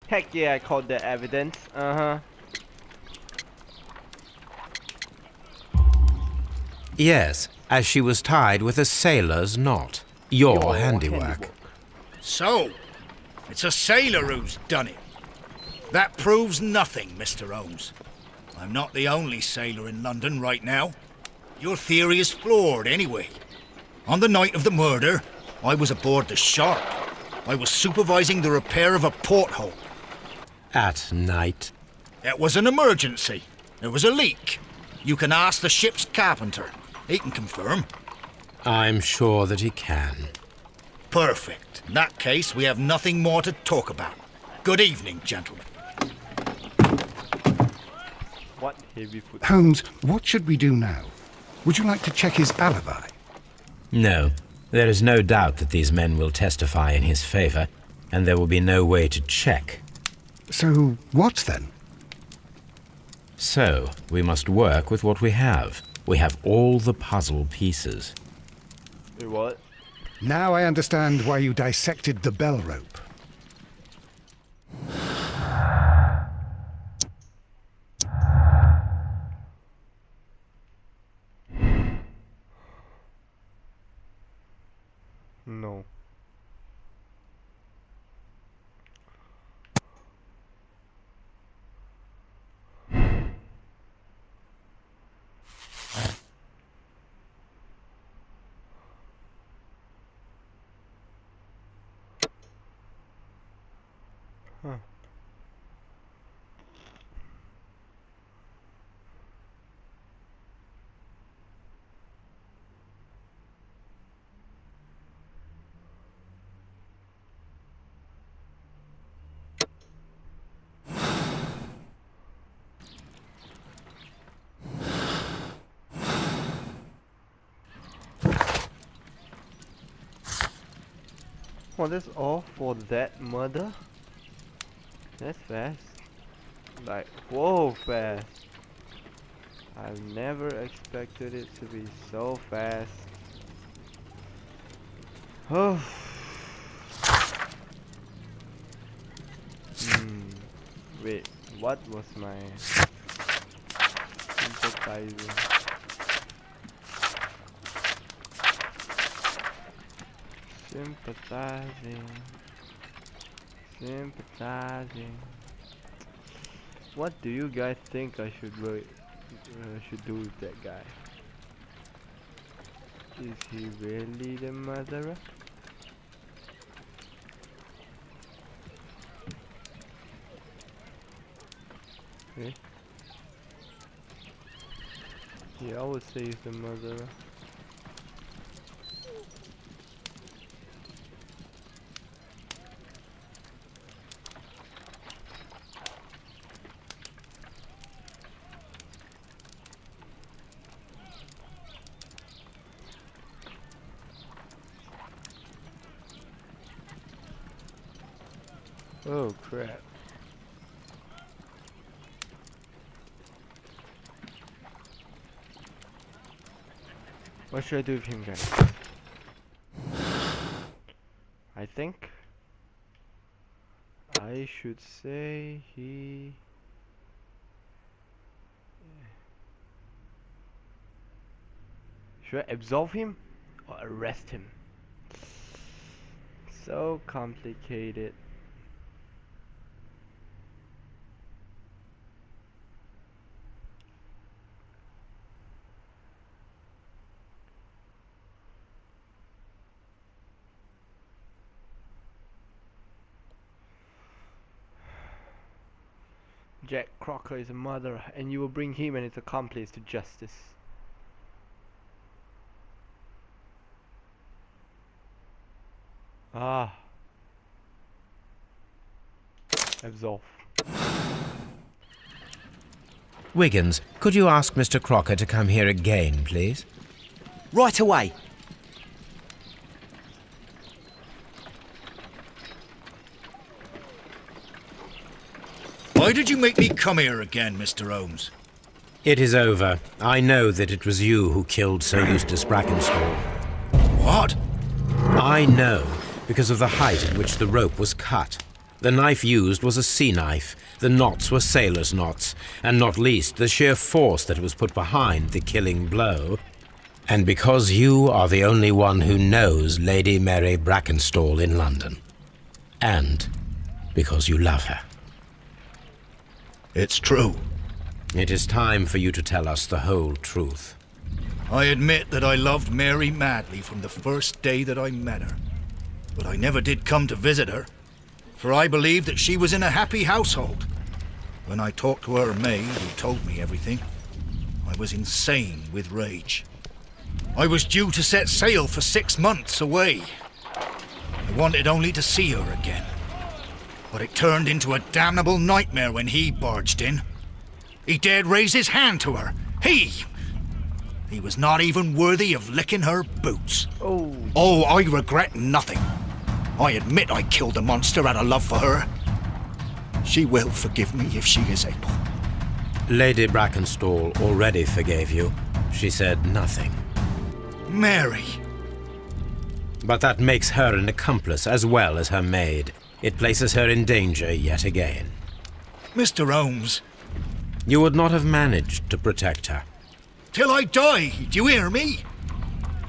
Heck yeah, I called the evidence. Uh-huh. Yes, as she was tied with a sailor's knot. Your handiwork. So, it's a sailor who's done it. That proves nothing, Mr. Holmes. I'm not the only sailor in London right now. Your theory is flawed anyway. On the night of the murder, I was aboard the Shark. I was supervising the repair of a porthole. At night. It was an emergency. There was a leak. You can ask the ship's carpenter. He can confirm. I'm sure that he can. Perfect. In that case, we have nothing more to talk about. Good evening, gentlemen. What heavy foot? Holmes, what should we do now? Would you like to check his alibi? No, there is no doubt that these men will testify in his favor, and there will be no way to check. So, what then? So, we must work with what we have. We have all the puzzle pieces. Wait, what? Now I understand why you dissected the bell rope. No. Huh. Well, that's all for that murder. That's fast. Like, whoa, fast. I've never expected it to be so fast. Oh. Wait, what was my sympathizing? Sympathizing. What do you guys think I should do with that guy? Is he really the murderer? Okay. Yeah, I would say he's the murderer. Oh crap. What should I do with him, guys? I think I should say he... Should I absolve him or arrest him? So complicated. Jack Crocker is a murderer, and you will bring him and his accomplice to justice. Ah. Absolve. Wiggins, could you ask Mr. Crocker to come here again, please? Right away. Why did you make me come here again, Mr. Holmes? It is over. I know that it was you who killed Sir Eustace Brackenstall. What? I know, because of the height at which the rope was cut. The knife used was a sea knife. The knots were sailors' knots, and not least the sheer force that was put behind the killing blow. And because you are the only one who knows Lady Mary Brackenstall in London. And because you love her. It's true. It is time for you to tell us the whole truth. I admit that I loved Mary madly from the first day that I met her. But I never did come to visit her, for I believed that she was in a happy household. When I talked to her maid, who told me everything, I was insane with rage. I was due to set sail for 6 months away. I wanted only to see her again. But it turned into a damnable nightmare when he barged in. He dared raise his hand to her. He was not even worthy of licking her boots. Oh, I regret nothing. I admit I killed the monster out of love for her. She will forgive me if she is able. Lady Brackenstall already forgave you. She said nothing. Mary. But that makes her an accomplice as well as her maid. It places her in danger yet again. Mr. Holmes. You would not have managed to protect her. Till I die, do you hear me?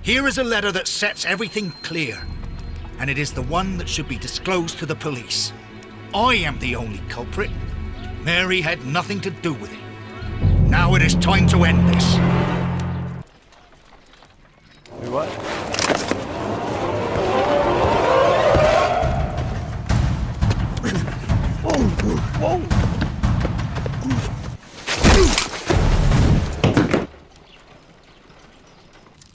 Here is a letter that sets everything clear, and it is the one that should be disclosed to the police. I am the only culprit. Mary had nothing to do with it. Now it is time to end this. Wait, what? Whoa!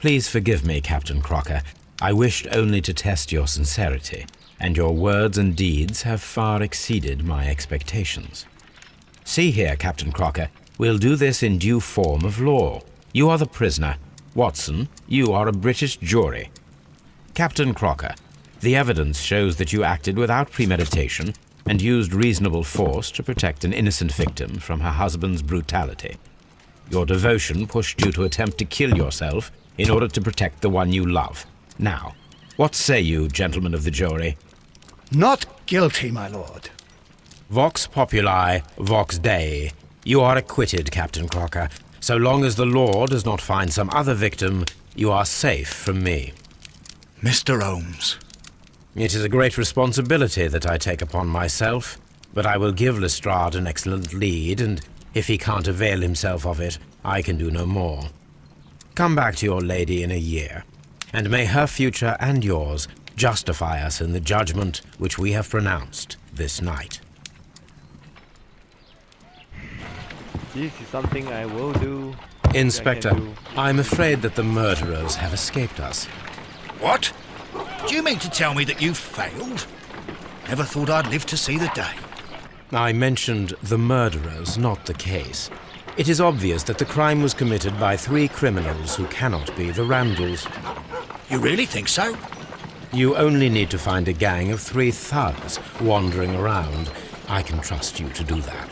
Please forgive me, Captain Crocker. I wished only to test your sincerity, and your words and deeds have far exceeded my expectations. See here, Captain Crocker, we'll do this in due form of law. You are the prisoner. Watson, you are a British jury. Captain Crocker, the evidence shows that you acted without premeditation and used reasonable force to protect an innocent victim from her husband's brutality. Your devotion pushed you to attempt to kill yourself in order to protect the one you love. Now, what say you, gentlemen of the jury? Not guilty, my lord. Vox populi, vox Dei. You are acquitted, Captain Crocker. So long as the law does not find some other victim, you are safe from me. Mr. Holmes. It is a great responsibility that I take upon myself, but I will give Lestrade an excellent lead, and if he can't avail himself of it, I can do no more. Come back to your lady in a year, and may her future and yours justify us in the judgment which we have pronounced this night. This is something I will do. Inspector, I'm afraid that the murderers have escaped us. What? Do you mean to tell me that you failed? Never thought I'd live to see the day. I mentioned the murderers, not the case. It is obvious that the crime was committed by 3 criminals who cannot be the Randalls. You really think so? You only need to find a gang of 3 thugs wandering around. I can trust you to do that.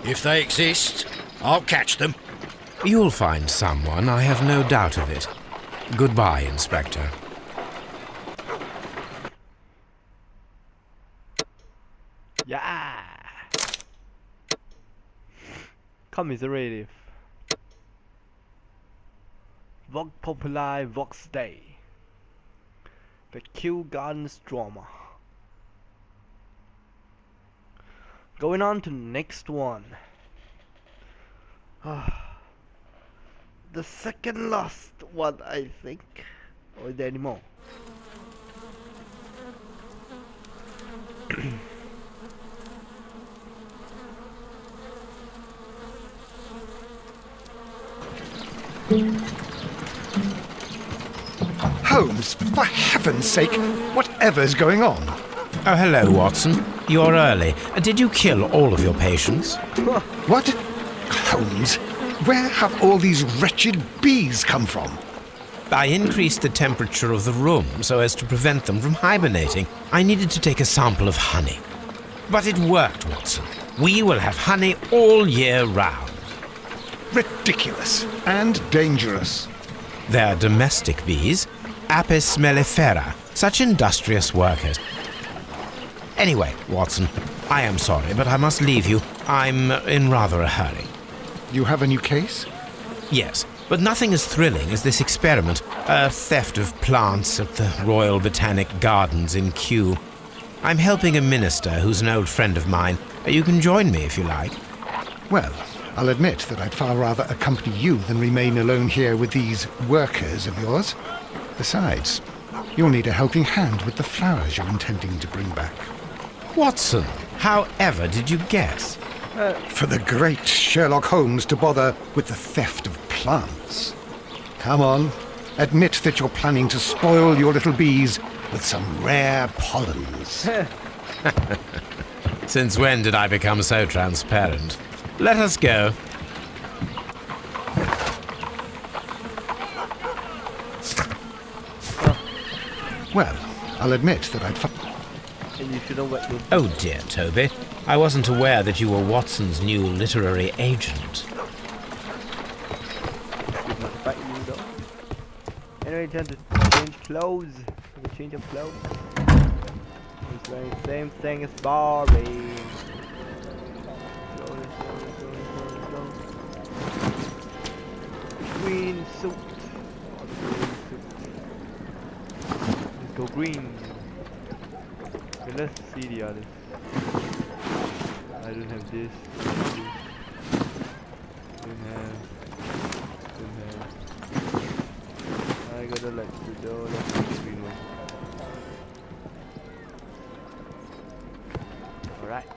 If they exist, I'll catch them. You'll find someone, I have no doubt of it. Goodbye, Inspector. Yeah. Commiserative. Vox populi, vox Dei. The Kew Gardens drama. Going on to the next one. The second last one, I think. Or is there any more? Holmes, for heaven's sake, whatever's going on? Oh, hello, Watson. You're early. Did you kill all of your patients? What? Holmes, where have all these wretched bees come from? I increased the temperature of the room so as to prevent them from hibernating. I needed to take a sample of honey. But it worked, Watson. We will have honey all year round. Ridiculous and dangerous. They're domestic bees, Apis mellifera, such industrious workers. Anyway, Watson, I am sorry, but I must leave you. I'm in rather a hurry. You have a new case? Yes, but nothing as thrilling as this experiment. A theft of plants at the Royal Botanic Gardens in Kew. I'm helping a minister who's an old friend of mine. You can join me if you like. Well, I'll admit that I'd far rather accompany you than remain alone here with these workers of yours. Besides, you'll need a helping hand with the flowers you're intending to bring back. Watson, however did you guess? For the great Sherlock Holmes to bother with the theft of plants. Come on, admit that you're planning to spoil your little bees with some rare pollens. Since when did I become so transparent? Let us go. Well, I'll admit that And you shouldn't wet your... Oh dear, Toby. I wasn't aware that you were Watson's new literary agent. Should not fight you though. Anyway, time to change clothes. Have a change of clothes. He's wearing the same thing as Barbie. Green suit. Let's go green. Okay, let's see the others. I don't have this. Don't have. I gotta let you go. Let's do the green one. Alright.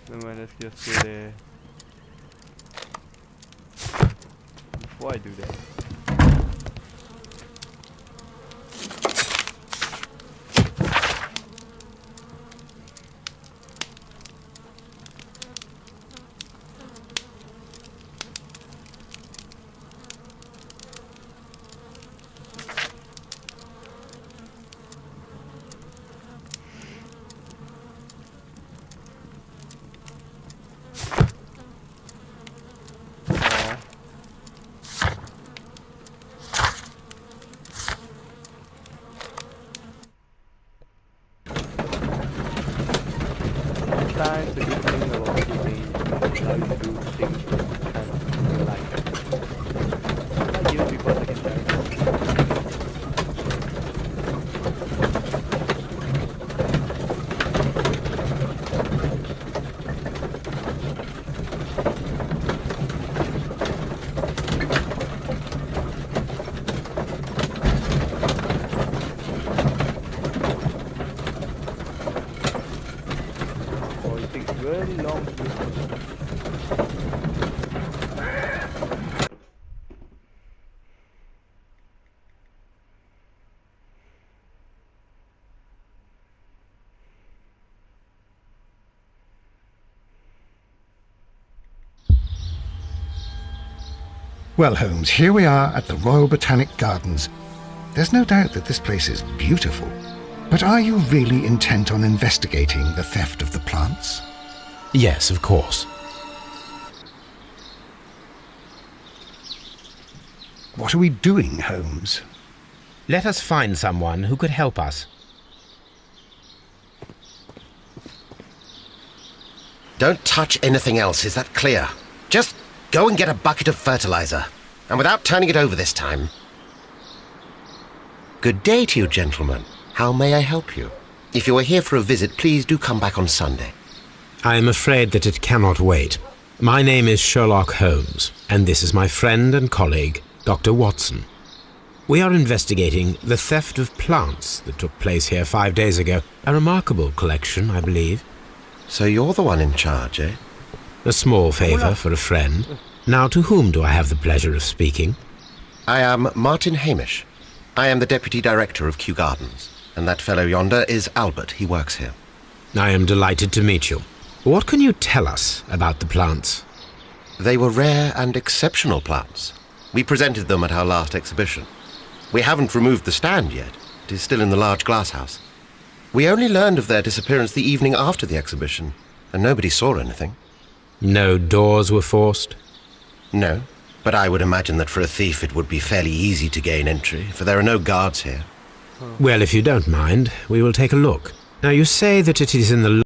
Then let's just go there. Before I do that. Sometimes the good thing about the game allow you to do things kind of like not you because I can die. Really long to do. Well, Holmes, here we are at the Royal Botanic Gardens. There's no doubt that this place is beautiful. But are you really intent on investigating the theft of the plants? Yes, of course. What are we doing, Holmes? Let us find someone who could help us. Don't touch anything else, is that clear? Just go and get a bucket of fertilizer, and without turning it over this time. Good day to you, gentlemen. How may I help you? If you are here for a visit, please do come back on Sunday. I am afraid that it cannot wait. My name is Sherlock Holmes, and this is my friend and colleague, Dr. Watson. We are investigating the theft of plants that took place here 5 days ago. A remarkable collection, I believe. So you're the one in charge, eh? A small favour for a friend. Now, to whom do I have the pleasure of speaking? I am Martin Hamish. I am the Deputy Director of Kew Gardens, and that fellow yonder is Albert. He works here. I am delighted to meet you. What can you tell us about the plants? They were rare and exceptional plants. We presented them at our last exhibition. We haven't removed the stand yet. It is still in the large glass house. We only learned of their disappearance the evening after the exhibition, and nobody saw anything. No doors were forced? No, but I would imagine that for a thief it would be fairly easy to gain entry, for there are no guards here. Well, if you don't mind, we will take a look. Now, you say that it is in the